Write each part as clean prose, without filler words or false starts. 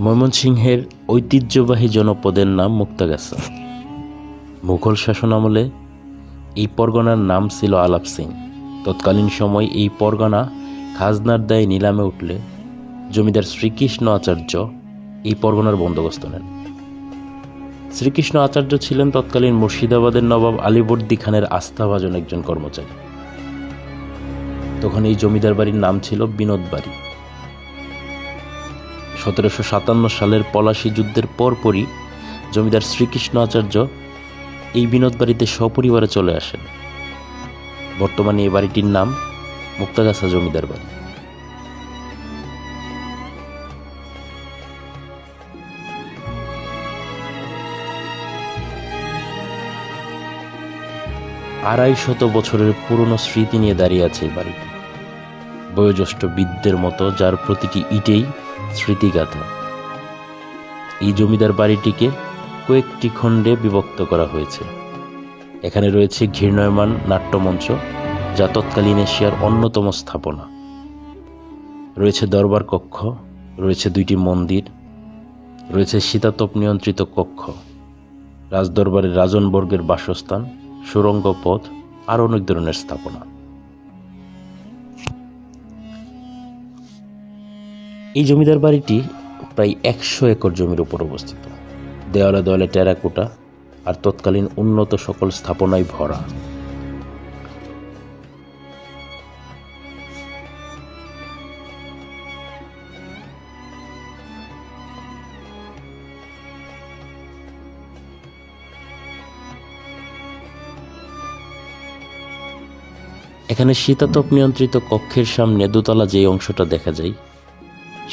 ময়মনসিংহের ঐতিহ্যবাহী জনপদের নাম মুক্তাগাছা। মুঘল শাসনামলে এই পরগনার নাম ছিল আলাপ সিং। তৎকালীন সময় এই পরগনা খাজনার দায়ে নিলামে উঠলে জমিদার শ্রীকৃষ্ণ আচার্য এই পরগনার বন্দোবস্ত নেন। শ্রীকৃষ্ণ আচার্য ছিলেন তৎকালীন মুর্শিদাবাদের নবাব আলীবর্দী খানের আস্থাভাজন একজন কর্মচারী। তখন এই জমিদার বাড়ির নাম ছিল বিনোদ বাড়ি। 1757 সালের পলাশী যুদ্ধের পরপরই জমিদার শ্রীকৃষ্ণ আচার্য এই বিনোদ বাড়িতে সপরিবারে চলে আসেন। বর্তমানে এই বাড়িটির নাম মুক্তাগাছা জমিদার বাড়ি। আড়াইশত বছরের পুরনো স্মৃতি নিয়ে দাঁড়িয়ে আছে এই বাড়িটি, বয়োজ্যেষ্ঠ বৃদ্ধের মতো, যার প্রতিটি ইটেই স্মৃতিগাথা। এই জমিদার বাড়িটিকে কয়েকটি খণ্ডে বিভক্ত করা হয়েছে। এখানে রয়েছে ঘূর্ণায়মান নাট্যমঞ্চ, যা তৎকালীন এশিয়ার অন্যতম স্থাপনা। রয়েছে দরবার কক্ষ, রয়েছে 2টি মন্দির, রয়েছে শীতাতপ নিয়ন্ত্রিত কক্ষ, রাজদরবারের রাজনবর্গের বাসস্থান, সুড়ঙ্গ পথ আর অনেক ধরনের স্থাপনা। এই জমিদার বাড়িটি প্রায় 100 একর জমির উপর অবস্থিত। দেওয়ালে দেওয়ালে টেরাকোটা আর তৎকালীন উন্নত সকল স্থাপনায় ভরা। এখানে শীতাতপ নিয়ন্ত্রিত কক্ষের সামনে দোতলা যে অংশটা দেখা যায়,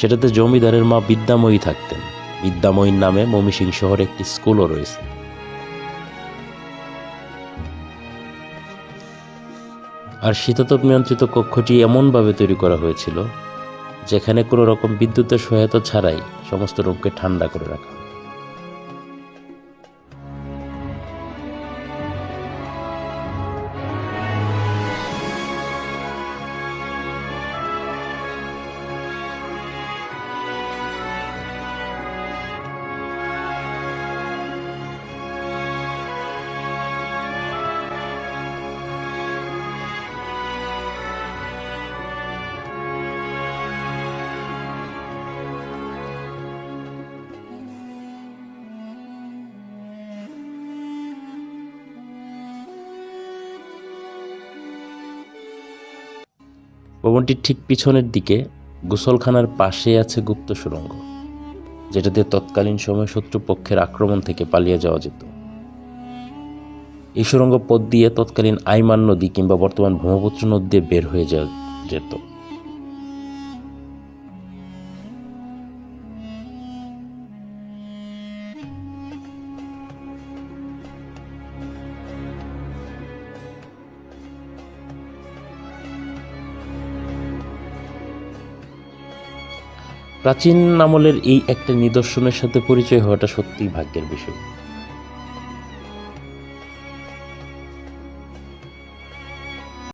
সেটাতে জমিদারের মা বিদ্যাময়ী থাকতেন। বিদ্যাময়ীর নামে ময়মনসিংহ শহরে একটি স্কুলও রয়েছে। আর শীতাতপ নিয়ন্ত্রিত কক্ষটি এমনভাবে তৈরি করা হয়েছিল যেখানে কোনো রকম বিদ্যুতের সহায়তা ছাড়াই সমস্ত রুমকে ঠান্ডা করে রাখা। ভবনটির ঠিক পিছনের দিকে গোসলখানার পাশে আছে গুপ্ত সুড়ঙ্গ, যেটাতে তৎকালীন সময়ে শত্রুপক্ষের আক্রমণ থেকে পালিয়ে যাওয়া যেত। এই সুড়ঙ্গ পথ দিয়ে তৎকালীন আইমান নদী কিংবা বর্তমান ব্রহ্মপুত্র নদী দিয়ে বের হয়ে যাওয়া যেত। প্রাচীন আমলের এই একটা নিদর্শনের সাথে পরিচয় হওয়াটা সত্যিই ভাগ্যের বিষয়।